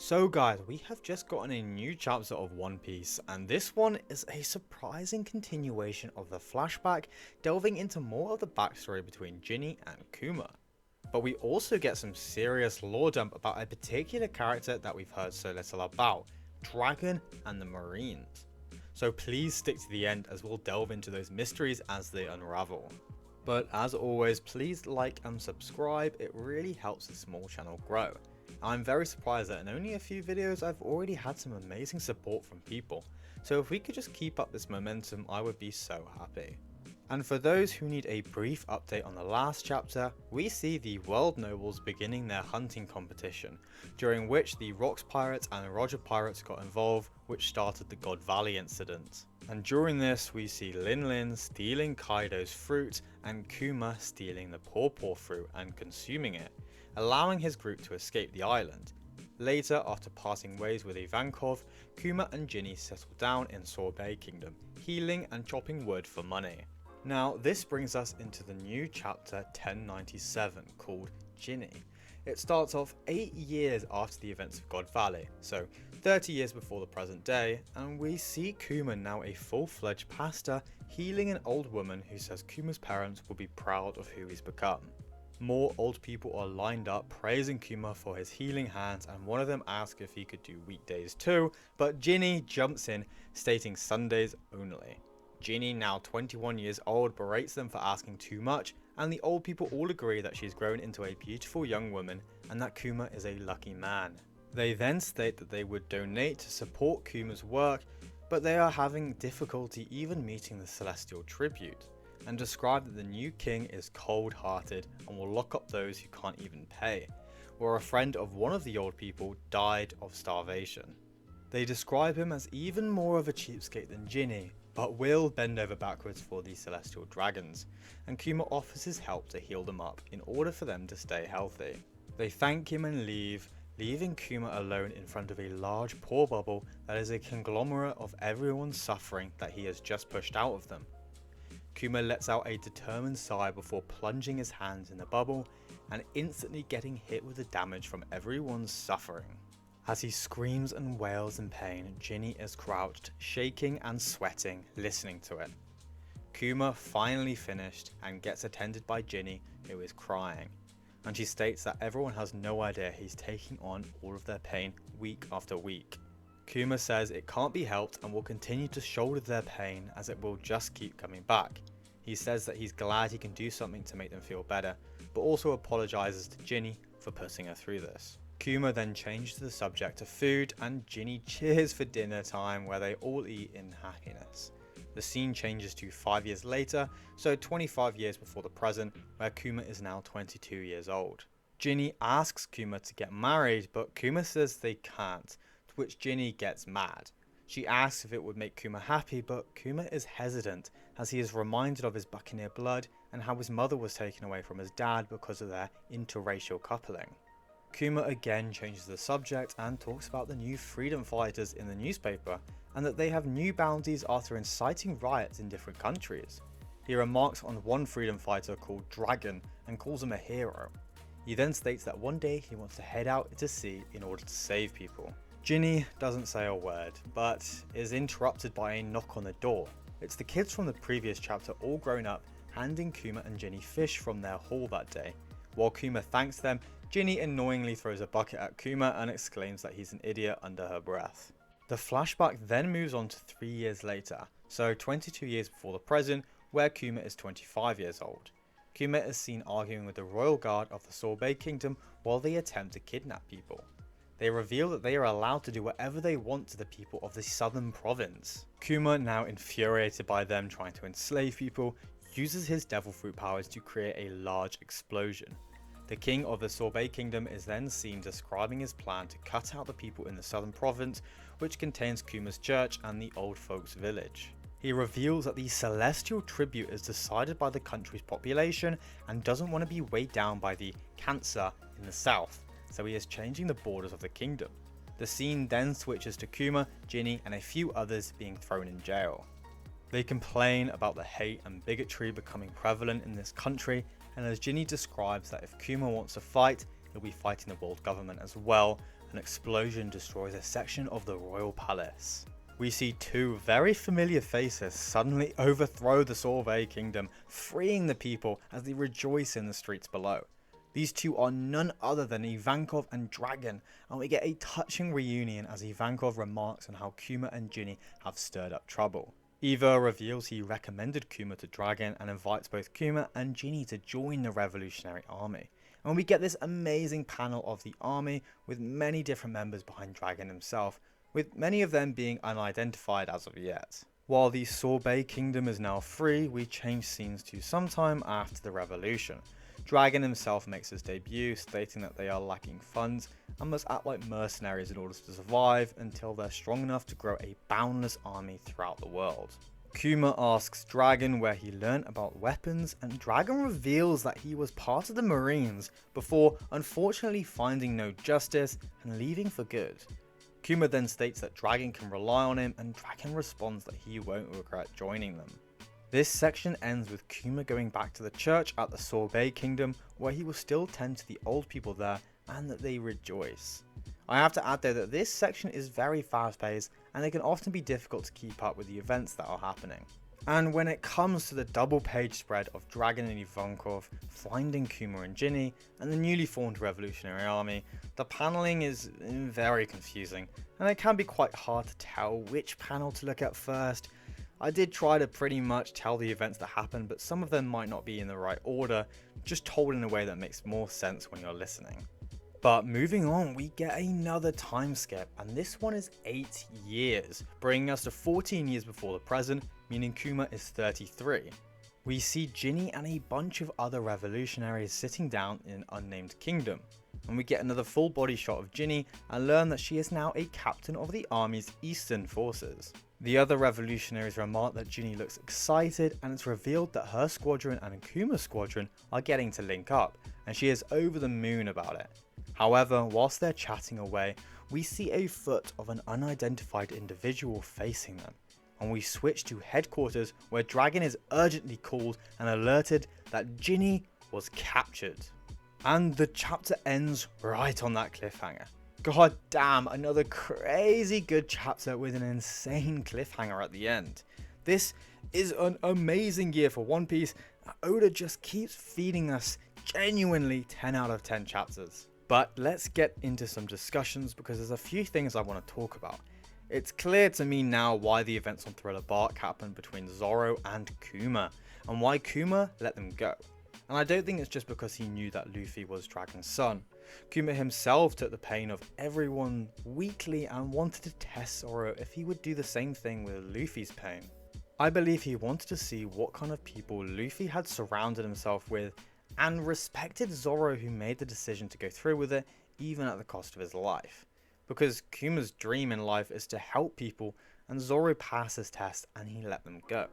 So guys, we have just gotten a new chapter of One Piece, and this one is a surprising continuation of the flashback, delving into more of the backstory between Ginny and Kuma. But we also get some serious lore dump about a particular character that we've heard so little about, Dragon and the Marines. So please stick to the end as we'll delve into those mysteries as they unravel. But as always, please like and subscribe, it really helps the small channel grow. I'm very surprised that in only a few videos I've already had some amazing support from people, so if we could just keep up this momentum I would be so happy. And for those who need a brief update on the last chapter, we see the World Nobles beginning their hunting competition, during which the Rocks Pirates and Roger Pirates got involved, which started the God Valley incident. And during this we see Lin Lin stealing Kaido's fruit and Kuma stealing the Pawpaw fruit and consuming it, allowing his group to escape the island. Later, after parting ways with Ivankov, Kuma and Ginny settle down in Sorbet Kingdom, healing and chopping wood for money. Now, this brings us into the new chapter 1097 called Ginny. It starts off 8 years after the events of God Valley, so 30 years before the present day, and we see Kuma now a full-fledged pastor healing an old woman who says Kuma's parents will be proud of who he's become. More old people are lined up praising Kuma for his healing hands, and one of them asks if he could do weekdays too, but Ginny jumps in, stating Sundays only. Ginny, now 21 years old, berates them for asking too much, and the old people all agree that she's grown into a beautiful young woman and that Kuma is a lucky man. They then state that they would donate to support Kuma's work, but they are having difficulty even meeting the celestial tribute, and describe that the new king is cold-hearted and will lock up those who can't even pay, where a friend of one of the old people died of starvation. They describe him as even more of a cheapskate than Ginny, but will bend over backwards for the celestial dragons, and Kuma offers his help to heal them up in order for them to stay healthy. They thank him and leave, leaving Kuma alone in front of a large pour bubble that is a conglomerate of everyone's suffering that he has just pushed out of them. Kuma lets out a determined sigh before plunging his hands in the bubble and instantly getting hit with the damage from everyone's suffering. As he screams and wails in pain, Ginny is crouched, shaking and sweating, listening to it. Kuma finally finished and gets attended by Ginny, who is crying, and she states that everyone has no idea he's taking on all of their pain week after week. Kuma says it can't be helped and will continue to shoulder their pain as it will just keep coming back. He says that he's glad he can do something to make them feel better, but also apologizes to Ginny for putting her through this. Kuma then changes the subject to food, and Ginny cheers for dinner time where they all eat in happiness. The scene changes to 5 years later, so 25 years before the present, where Kuma is now 22 years old. Ginny asks Kuma to get married, but Kuma says they can't, to which Ginny gets mad. She asks if it would make Kuma happy, but Kuma is hesitant as he is reminded of his Buccaneer blood and how his mother was taken away from his dad because of their interracial coupling. Kuma again changes the subject and talks about the new freedom fighters in the newspaper and that they have new bounties after inciting riots in different countries. He remarks on one freedom fighter called Dragon and calls him a hero. He then states that one day he wants to head out into sea in order to save people. Ginny doesn't say a word, but is interrupted by a knock on the door. It's the kids from the previous chapter all grown up handing Kuma and Ginny fish from their haul that day. While Kuma thanks them, Ginny annoyingly throws a bucket at Kuma and exclaims that he's an idiot under her breath. The flashback then moves on to 3 years later, so 22 years before the present, where Kuma is 25 years old. Kuma is seen arguing with the royal guard of the Sorbet Kingdom while they attempt to kidnap people. They reveal that they are allowed to do whatever they want to the people of the southern province. Kuma, now infuriated by them trying to enslave people, uses his devil fruit powers to create a large explosion. The king of the Sorbet Kingdom is then seen describing his plan to cut out the people in the southern province, which contains Kuma's church and the old folks village. He reveals that the celestial tribute is decided by the country's population and doesn't want to be weighed down by the cancer in the south, so he is changing the borders of the kingdom. The scene then switches to Kuma, Ginny and a few others being thrown in jail. They complain about the hate and bigotry becoming prevalent in this country, and as Ginny describes that if Kuma wants to fight, he'll be fighting the world government as well, an explosion destroys a section of the royal palace. We see two very familiar faces suddenly overthrow the Sorbet kingdom, freeing the people as they rejoice in the streets below. These two are none other than Ivankov and Dragon, and we get a touching reunion as Ivankov remarks on how Kuma and Ginny have stirred up trouble. Eva reveals he recommended Kuma to Dragon and invites both Kuma and Ginny to join the revolutionary army. And we get this amazing panel of the army with many different members behind Dragon himself, with many of them being unidentified as of yet. While the Sorbet kingdom is now free, we change scenes to sometime after the revolution. Dragon himself makes his debut, stating that they are lacking funds and must act like mercenaries in order to survive until they're strong enough to grow a boundless army throughout the world. Kuma asks Dragon where he learnt about weapons, and Dragon reveals that he was part of the Marines before unfortunately finding no justice and leaving for good. Kuma then states that Dragon can rely on him, and Dragon responds that he won't regret joining them. This section ends with Kuma going back to the church at the Sorbet kingdom, where he will still tend to the old people there and that they rejoice. I have to add though that this section is very fast paced and it can often be difficult to keep up with the events that are happening. And when it comes to the double page spread of Dragon and Ivankov finding Kuma and Ginny and the newly formed revolutionary army, the paneling is very confusing and it can be quite hard to tell which panel to look at first. I did try to pretty much tell the events that happened, but some of them might not be in the right order, just told in a way that makes more sense when you're listening. But moving on, we get another time skip, and this one is 8 years, bringing us to 14 years before the present, meaning Kuma is 33. We see Ginny and a bunch of other revolutionaries sitting down in an unnamed kingdom, and we get another full body shot of Ginny and learn that she is now a captain of the army's eastern forces. The other revolutionaries remark that Ginny looks excited, and it's revealed that her squadron and Kuma's squadron are getting to link up, and she is over the moon about it. However, whilst they're chatting away, we see a foot of an unidentified individual facing them, and we switch to headquarters where Dragon is urgently called and alerted that Ginny was captured. And the chapter ends right on that cliffhanger. God damn, another crazy good chapter with an insane cliffhanger at the end. This is an amazing year for One Piece. Oda just keeps feeding us genuinely 10 out of 10 chapters. But let's get into some discussions because there's a few things I want to talk about. It's clear to me now why the events on Thriller Bark happened between Zoro and Kuma, and why Kuma let them go. And I don't think it's just because he knew that Luffy was Dragon's son. Kuma himself took the pain of everyone weekly and wanted to test Zoro if he would do the same thing with Luffy's pain. I believe he wanted to see what kind of people Luffy had surrounded himself with, and respected Zoro who made the decision to go through with it even at the cost of his life. Because Kuma's dream in life is to help people, and Zoro passed his test and he let them go.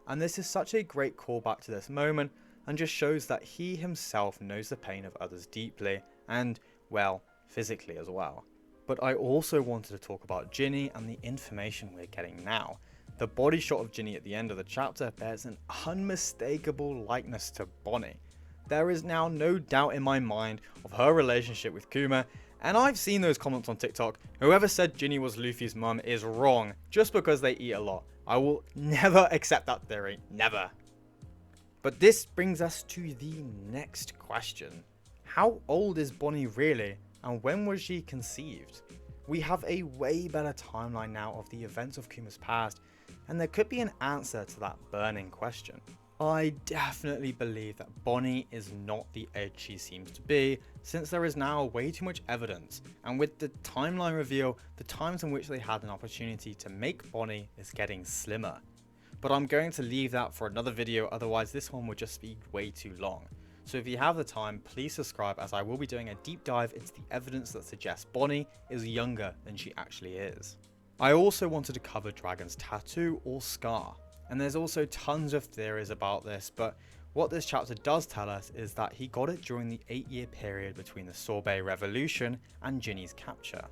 And this is such a great callback to this moment, and just shows that he himself knows the pain of others deeply, and, well, physically as well. But I also wanted to talk about Ginny and the information we're getting now. The body shot of Ginny at the end of the chapter bears an unmistakable likeness to Bonnie. There is now no doubt in my mind of her relationship with Kuma, and I've seen those comments on TikTok. Whoever said Ginny was Luffy's mum is wrong, just because they eat a lot. I will never accept that theory, never. But this brings us to the next question. How old is Bonnie really, and when was she conceived? We have a way better timeline now of the events of Kuma's past, and there could be an answer to that burning question. I definitely believe that Bonnie is not the age she seems to be, since there is now way too much evidence, and with the timeline reveal, the times in which they had an opportunity to make Bonnie is getting slimmer. But I'm going to leave that for another video, otherwise this one would just be way too long. So if you have the time, please subscribe, as I will be doing a deep dive into the evidence that suggests Bonnie is younger than she actually is. I also wanted to cover Dragon's tattoo or scar, and there's also tons of theories about this, but what this chapter does tell us is that he got it during the 8-year period between the Sorbet Revolution and Ginny's capture.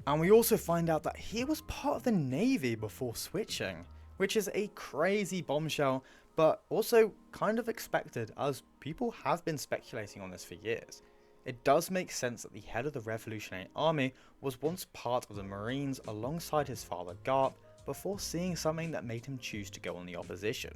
And we also find out that he was part of the Navy before switching, which is a crazy bombshell, but also kind of expected, as people have been speculating on this for years. It does make sense that the head of the Revolutionary Army was once part of the Marines alongside his father Garp before seeing something that made him choose to go on the opposition.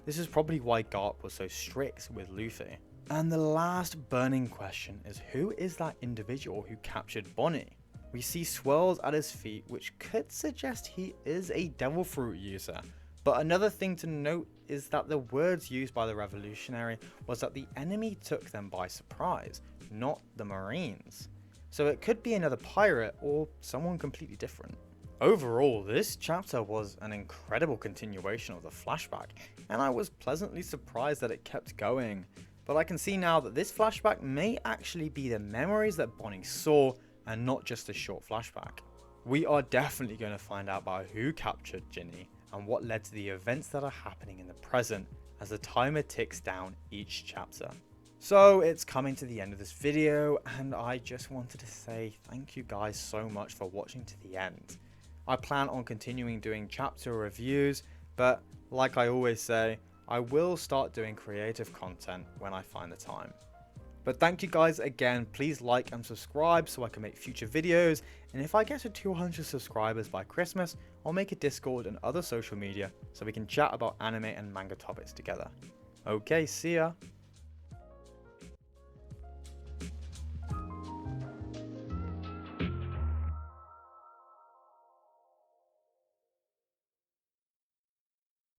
This is probably why Garp was so strict with Luffy. And the last burning question is, who is that individual who captured Bonnie? We see swirls at his feet, which could suggest he is a Devil Fruit user. But another thing to note is that the words used by the Revolutionary was that the enemy took them by surprise, not the Marines. So it could be another pirate or someone completely different. Overall, this chapter was an incredible continuation of the flashback, and I was pleasantly surprised that it kept going. But I can see now that this flashback may actually be the memories that Bonnie saw and not just a short flashback. We are definitely going to find out about who captured Ginny and what led to the events that are happening in the present as the timer ticks down each chapter. So it's coming to the end of this video, and I just wanted to say thank you guys so much for watching to the end. I plan on continuing doing chapter reviews, but like I always say, I will start doing creative content when I find the time. But thank you guys again. Please like and subscribe so I can make future videos, and if I get to 200 subscribers by Christmas, I'll make a Discord and other social media so we can chat about anime and manga topics together. Okay, see ya!